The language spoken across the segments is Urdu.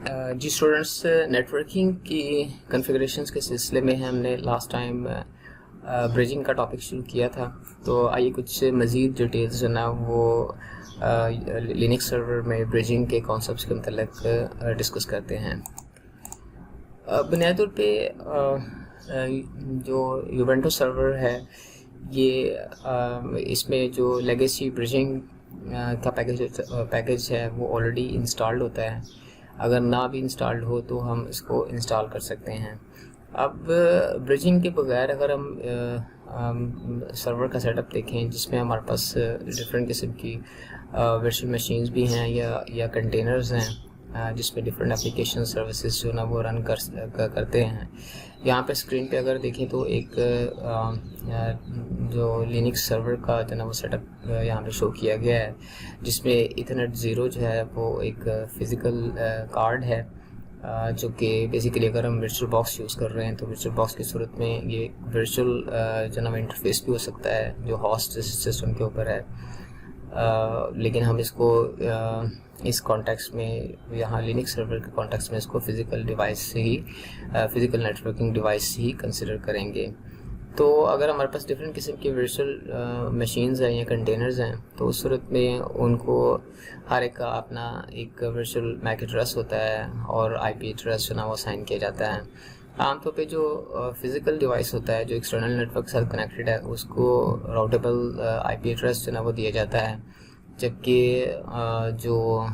جی اسٹوڈنٹس، نیٹورکنگ کی کنفیگریشنز کے سلسلے میں ہم نے لاسٹ ٹائم بریجنگ کا ٹاپک شروع کیا تھا. تو آئیے کچھ مزید ڈیٹیلز جو نا وہ لینکس سرور میں بریجنگ کے کانسیپٹس کے متعلق ڈسکس کرتے ہیں. بنیادی طور پہ جو یوبنٹو سرور ہے یہ اس میں جو لیگیسی بریجنگ کا پیکیج ہے وہ آلریڈی انسٹالڈ ہوتا ہے. اگر نہ بھی انسٹالڈ ہو تو ہم اس کو انسٹال کر سکتے ہیں. اب بریجنگ کے بغیر اگر ہم سرور کا سیٹ اپ دیکھیں جس میں ہمارے پاس ڈفرینٹ قسم کی ورچوئل مشینز بھی ہیں یا کنٹینرز ہیں جس میں ڈفرینٹ اپلیکیشن سروسز جو نا وہ رن کرتے ہیں. یہاں پہ اسکرین پہ اگر دیکھیں تو ایک جو لینکس سرور کا جو نا وہ سیٹ اپ یہاں پہ شو کیا گیا ہے جس میں ایتھرنیٹ 0 جو ہے وہ ایک فزیکل کارڈ ہے جو کہ بیسیکلی اگر ہم ورچوئل باکس یوز کر رہے ہیں تو ورچوئل باکس کی صورت میں یہ ورچوئل جو نا وہ انٹرفیس بھی ہو سکتا ہے جو ہوسٹ سسٹم کے اوپر ہے. لیکن ہم اس کو اس کانٹیکس میں یہاں لینکس سرور کے کانٹیکس میں اس کو فزیکل ڈیوائس سے ہی فزیکل نیٹورکنگ ڈیوائس سے ہی کنسیڈر کریں گے. تو اگر ہمارے پاس ڈفرینٹ قسم کی ورچوئل مشینز ہیں یا کنٹینرز ہیں تو اس صورت میں ان کو ہر ایک کا اپنا ایک ورچوئل میک ایڈریس ہوتا ہے اور آئی پی ایڈریس جو نا وہ اسائن کیا جاتا ہے. عام طور پہ جو فزیکل ڈیوائس ہوتا ہے جو ایکسٹرنل نیٹ ورک کے ساتھ کنیکٹڈ ہے اس کو راؤٹیبل آئی پی ایڈریس جو نا وہ دیا جاتا ہے، جبکہ جو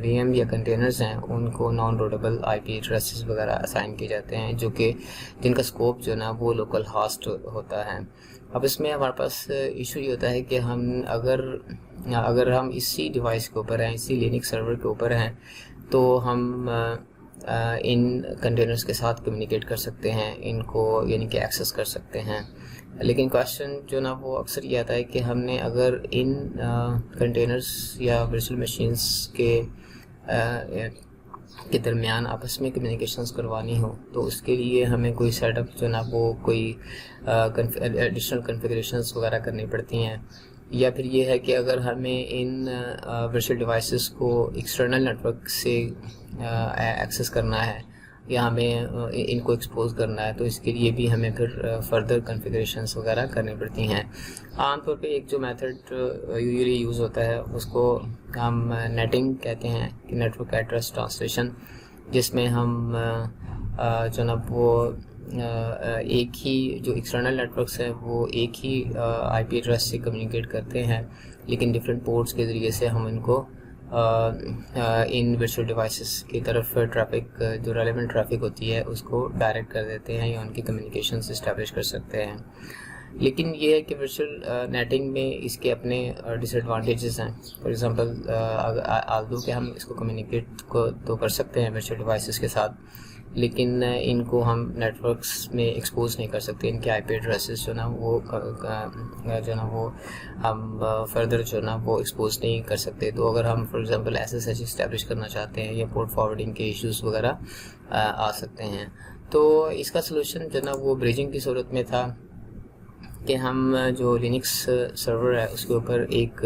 وی ایم یا کنٹینرز ہیں ان کو نان روٹیبل آئی پی ایڈریسز وغیرہ اسائن کیے جاتے ہیں جو کہ جن کا اسکوپ جو نا وہ لوکل ہاسٹ ہوتا ہے. اب اس میں ہمارے پاس ایشو یہ ہوتا ہے کہ ہم اگر ہم اسی ڈیوائس کے اوپر ہیں، اسی لینکس سرور کے اوپر ہیں تو ہم ان کنٹینرز کے ساتھ کمیونیکیٹ کر سکتے ہیں، ان کو یعنی کہ ایکسیس کر سکتے ہیں. لیکن کویشچن جو نا وہ اکثر یہ آتا ہے کہ ہم نے اگر ان کنٹینرز یا ورچوئل مشینز کے درمیان آپس میں کمیونیکیشنز کروانی ہو تو اس کے لیے ہمیں کوئی سیٹ اپ جو نا وہ کوئی ایڈیشنل کنفیگریشنز وغیرہ کرنی پڑتی ہیں، یا پھر یہ ہے کہ اگر ہمیں ان ورچوئل ڈیوائسز کو ایکسٹرنل نیٹ ورک سے ایکسیس کرنا ہے یا ہمیں ان کو ایکسپوز کرنا ہے تو اس کے لیے بھی ہمیں پھر فردر کنفیگریشنز وغیرہ کرنی پڑتی ہیں. عام طور پہ ایک جو میتھڈ یوزلی یوز ہوتا ہے اس کو ہم نیٹنگ کہتے ہیں کہ نیٹ ورک ایڈریس ٹرانسلیشن، جس میں ہم جو نا وہ ایک ہی جو ایکسٹرنل نیٹ ورکس ہیں وہ ایک ہی آئی پی ایڈریس سے کمیونیکیٹ کرتے ہیں، لیکن ڈفرینٹ پورٹس کے ذریعے سے ہم ان کو ان ورچوئل ڈیوائسز کی طرف ٹریفک جو ریلیونٹ ٹریفک ہوتی ہے اس کو ڈائریکٹ کر دیتے ہیں یا ان کی کمیونیکیشنز اسٹیبلش کر سکتے ہیں. لیکن یہ ہے کہ ورچوئل نیٹنگ میں اس کے اپنے ڈس ایڈوانٹیجز ہیں. فار ایگزامپل آلدو کہ ہم اس کو کمیونیکیٹ تو کر سکتے ہیں ورچوئل ڈیوائسز کے ساتھ، لیکن ان کو ہم نیٹ ورکس میں ایکسپوز نہیں کر سکتے. ان کے آئی پی ایڈریسز جو نا وہ ہم فردر جو نا وہ ایکسپوز نہیں کر سکتے. تو اگر ہم for example S S H establish کرنا چاہتے ہیں یا پورٹ فارورڈنگ کے ایشوز وغیرہ آ سکتے ہیں. تو اس کا سلوشن جو نا وہ بریجنگ کی صورت میں تھا کہ ہم جو لینکس سرور ہے اس کے اوپر ایک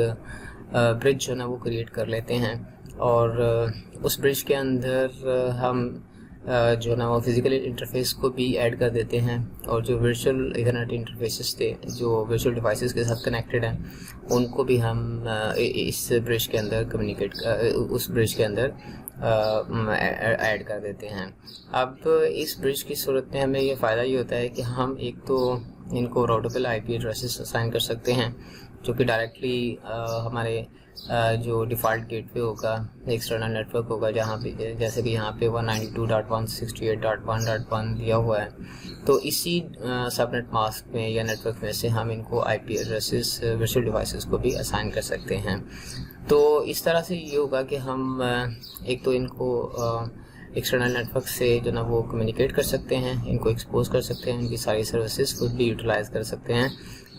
برج جو نا وہ کریٹ کر لیتے ہیں اور اس برج کے اندر ہم جو نا وہ فزیکل انٹرفیس کو بھی ایڈ کر دیتے ہیں اور جو ورچوئل ایتھرنیٹ انٹرفیسز تھے جو ورچوئل ڈیوائسز کے ساتھ کنیکٹڈ ہیں ان کو بھی ہم اس برج کے اندر اس برج کے اندر ایڈ کر دیتے ہیں. اب اس برج کی صورت میں ہمیں یہ فائدہ یہ ہوتا ہے کہ ہم ایک تو ان کو راؤٹیبل آئی پی ایڈریسز اسائن کر سکتے ہیں جو کہ ڈائریکٹلی ہمارے جو ڈیفالٹ گیٹ وے ہوگا ایکسٹرنل نیٹ ورک ہوگا جہاں پہ جیسے کہ یہاں پہ 192.168.1.1 دیا ہوا ہے تو اسی سب نیٹ ماسک میں یا نیٹ ورک میں سے ہم ان کو آئی پی ایڈریسز ورچوئل ڈیوائسز کو بھی اسائن کر سکتے ہیں. تو اس طرح سے یہ ہوگا کہ ہم ایک تو ان کو ایکسٹرنل نیٹ ورک سے جو نا وہ کمیونیکیٹ کر سکتے ہیں، ان کو ایکسپوز کر سکتے ہیں، ان کی ساری سروسز خود بھی یوٹیلائز کر سکتے ہیں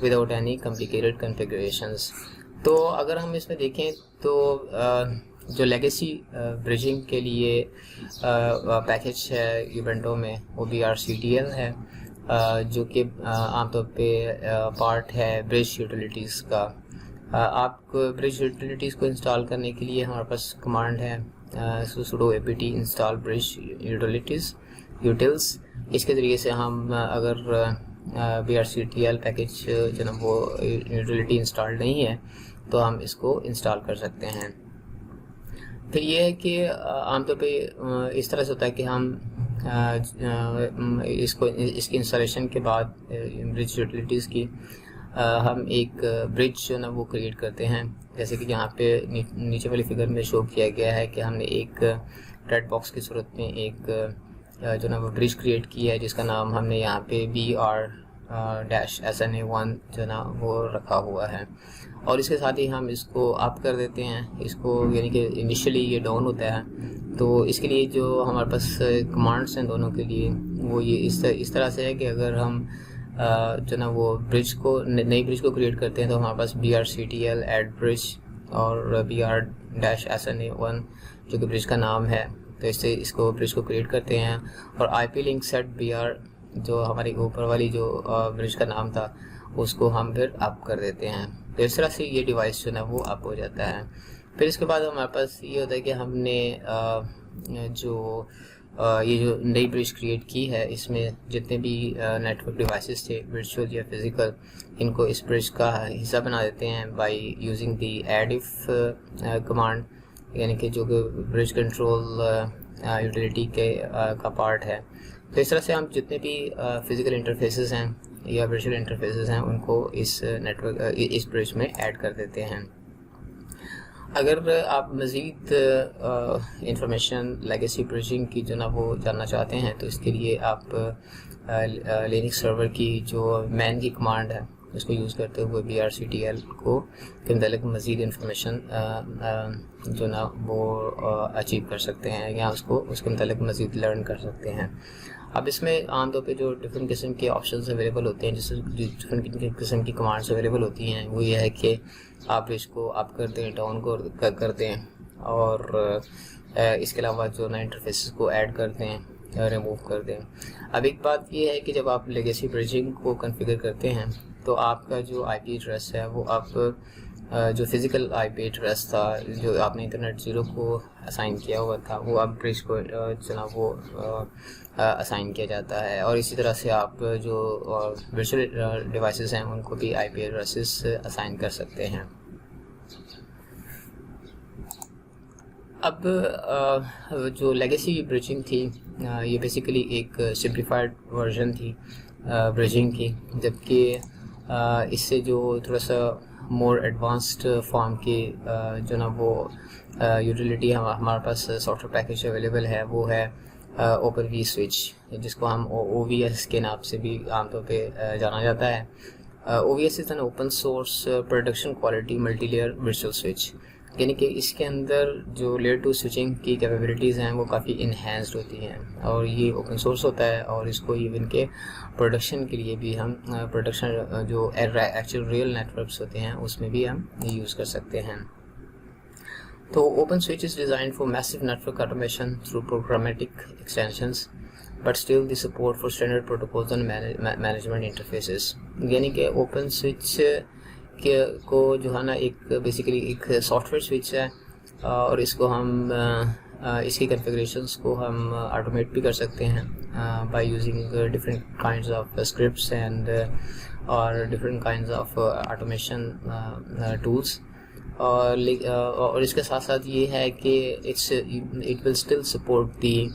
وداؤٹ اینی کمپلیکیٹڈ کنفیگریشنز. تو اگر ہم اس میں دیکھیں تو جو لیگیسی بریجنگ کے لیے پیکیج ہے یوبنٹو میں وہ BRCTL ہے جو کہ عام طور پہ پارٹ ہے برج یوٹیلیٹیز کا. آپ کو برج یوٹیلیٹیز کو انسٹال کرنے کے لیے ہمارے پاس کمانڈ ہے sudo apt install bridge utils, اس کے ذریعے سے ہم اگر BRCTL پیکیج جو نا وہ یوٹیلیٹی انسٹال نہیں ہے تو ہم اس کو انسٹال کر سکتے ہیں. پھر یہ ہے کہ عام طور پہ اس طرح سے ہوتا ہے کہ ہم اس کی انسٹالیشن کے بعد برج یوٹیلیٹیز کی ہم ایک برج جو نا وہ کریٹ کرتے ہیں. جیسے کہ یہاں پہ نیچے والی فگر میں شو کیا گیا ہے کہ ہم نے ایک ریڈ باکس کی صورت میں ایک جو نا وہ برج کریٹ کی ہے جس کا نام ہم نے یہاں پہ BR-SNA1 جو نا وہ رکھا ہوا ہے. اور اس کے ساتھ ہی ہم اس کو اپ کر دیتے ہیں اس کو, یعنی کہ انیشلی یہ ڈاؤن ہوتا ہے. تو اس کے لیے جو ہمارے پاس کمانڈس ہیں دونوں کے لیے وہ یہ اس طرح سے ہے کہ اگر ہم جو نا وہ برج کو نئی برج کو کریٹ کرتے ہیں تو ہمارے پاس BRCTL ایڈ برج اور BR-SNA1 جو کہ برج کا نام ہے, تو اس سے اس کو برج کو کریٹ کرتے ہیں. اور IP لنک سیٹ BR جو ہماری اوپر والی جو برج کا نام تھا اس کو ہم پھر اپ کر دیتے ہیں. تو اس طرح سے یہ ڈیوائس جو ہے وہ اپ ہو جاتا ہے. پھر اس کے بعد ہمارے پاس یہ ہوتا ہے کہ ہم نے یہ جو نئی برج کریٹ کی ہے اس میں جتنے بھی نیٹورک ڈیوائسز تھے ورچوئل یا فزیکل, ان کو اس برج کا حصہ بنا دیتے ہیں by using the aid of command, یعنی کہ جو کہ برج کنٹرول یوٹیلیٹی کا پارٹ ہے. تو اس طرح سے ہم جتنے بھی فزیکل انٹرفیسز ہیں یا ورچوئل انٹرفیسز ہیں ان کو اس نیٹورک اس برج میں ایڈ کر دیتے ہیں. اگر آپ مزید انفارمیشن لیگیسی برجنگ کی جو نا وہ جاننا چاہتے ہیں تو اس کے لیے آپ لینکس سرور کی جو مین کی کمانڈ ہے اس کو یوز کرتے ہوئے BRCTL کو کے متعلق مزید انفارمیشن جو نا وہ اچیو کر سکتے ہیں یا اس کے متعلق مزید لرن کر سکتے ہیں. اب اس میں عام طور پہ جو ڈفرینٹ قسم کے آپشنز اویلیبل ہوتے ہیں, جس ڈفرینٹ قسم کی کمانڈس اویلیبل ہوتی ہیں, وہ یہ ہے کہ آپ اس کو اپ کر دیں, ڈاؤن کر دیں, اور اس کے علاوہ جو نا انٹرفیسز کو ایڈ کر دیں, ریموو کر دیں. اب ایک بات یہ ہے کہ جب آپ لیگیسی برجنگ کو کنفیگر کرتے ہیں تو آپ کا جو IP ایڈریس ہے وہ آپ جو فزیکل IP ایڈریس تھا جو آپ نے انٹرنیٹ 0 کو اسائن کیا ہوا تھا وہ اب برج کو جناب وہ اسائن کیا جاتا ہے. اور اسی طرح سے آپ جو ورچوئل ڈیوائسز ہیں ان کو بھی IP ایڈریسز اسائن کر سکتے ہیں. اب جو لیگیسی برجنگ تھی یہ بیسیکلی ایک سمپلیفائڈ ورژن تھی برجنگ کی, جبکہ اس سے جو تھوڑا سا مور ایڈوانسڈ فارم کی جو نا وہ یوٹیلیٹی ہمارے پاس سافٹ ویئر پیکیج اویلیبل ہے وہ ہے اوپن وی سوئچ, جس کو ہم OVS کے نام سے بھی عام طور پہ جانا جاتا ہے. OVS is an open source production quality multi layer virtual switch, یعنی کہ اس کے اندر جو لیئر 2 سوئچنگ کی کیپیبلٹیز ہیں وہ کافی انہینسڈ ہوتی ہیں, اور یہ اوپن سورس ہوتا ہے, اور اس کو ایون کے پروڈکشن کے لیے بھی ہم پروڈکشن جو ایکچوئل ریئل نیٹورکس ہوتے ہیں اس میں بھی ہم یوز کر سکتے ہیں. تو open switch is designed for massive network automation through programmatic extensions but still the support for standard protocols and management interfaces. یعنی کہ اوپن سوئچ کو جو ہے نا ایک بیسیکلی ایک سافٹ ویئر سوئچ ہے, اور اس کو ہم اس کی کنفیگریشنس کو ہم آٹومیٹ بھی کر سکتے ہیں by using different kinds of scripts and اور different kinds of automation tools. اور اس کے ساتھ ساتھ یہ ہے کہ it will still support the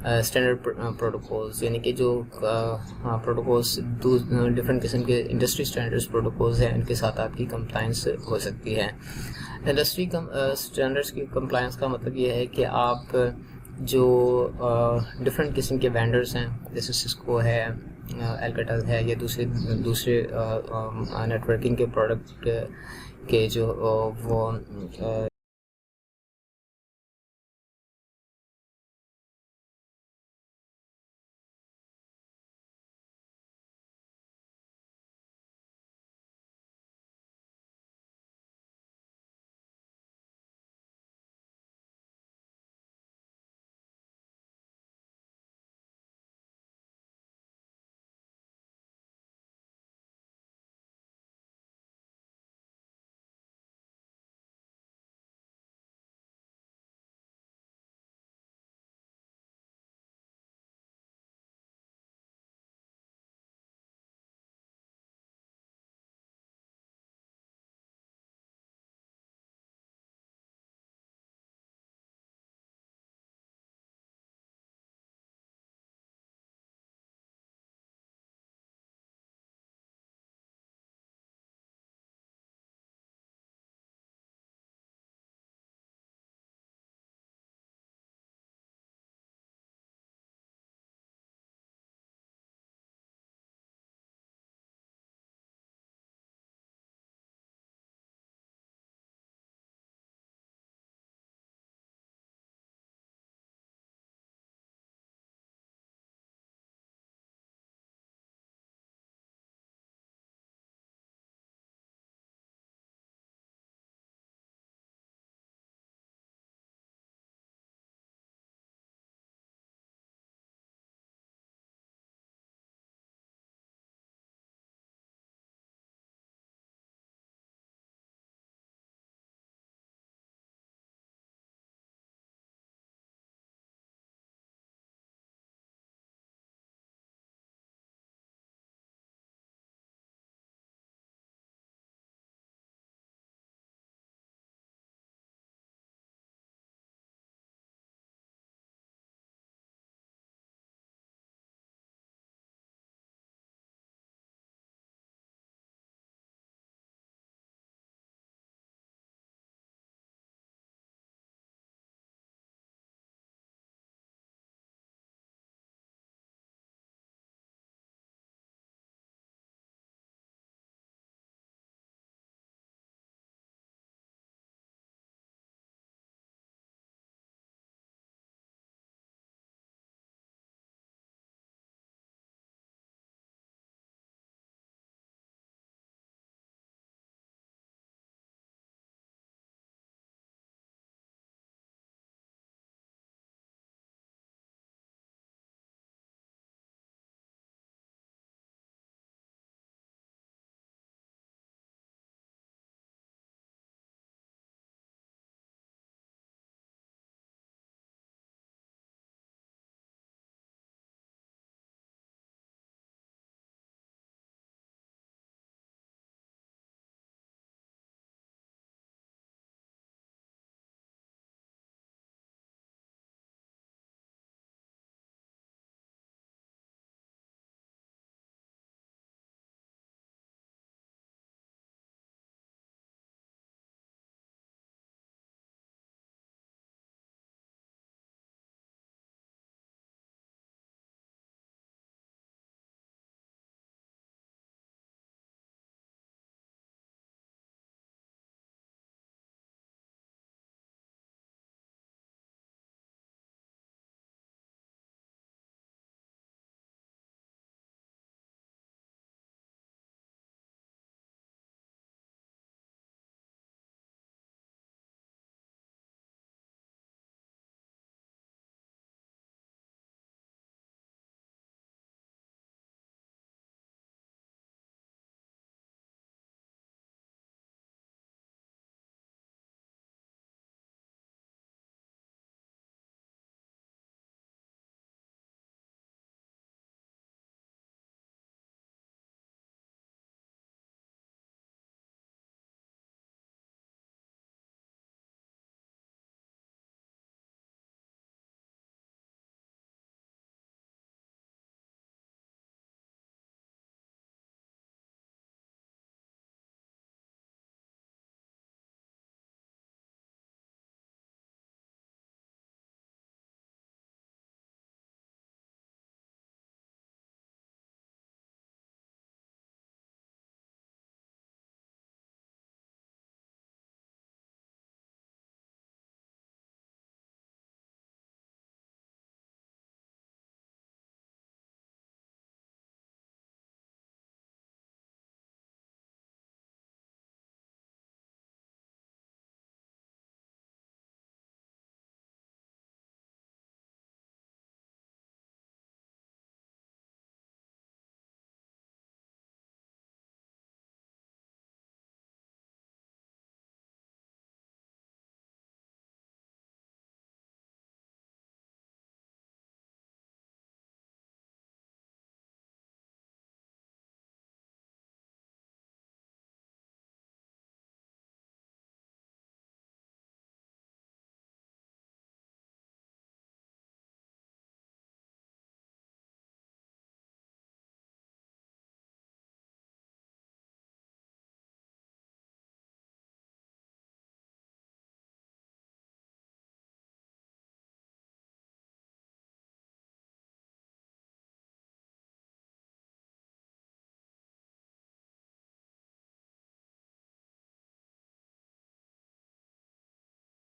standard protocols, یعنی کہ جو پروٹوکولز ڈفرینٹ قسم کے انڈسٹری اسٹینڈرڈس پروٹوکولز ہیں ان کے ساتھ آپ کی کمپلائنس ہو سکتی ہے. انڈسٹری اسٹینڈرڈس کی کمپلائنس کا مطلب یہ ہے کہ آپ جو ڈفرینٹ قسم کے وینڈرز ہیں جیسے سسکو ہے, الکاٹل ہے, یا دوسرے نیٹورکنگ کے پروڈکٹ کے جو وہ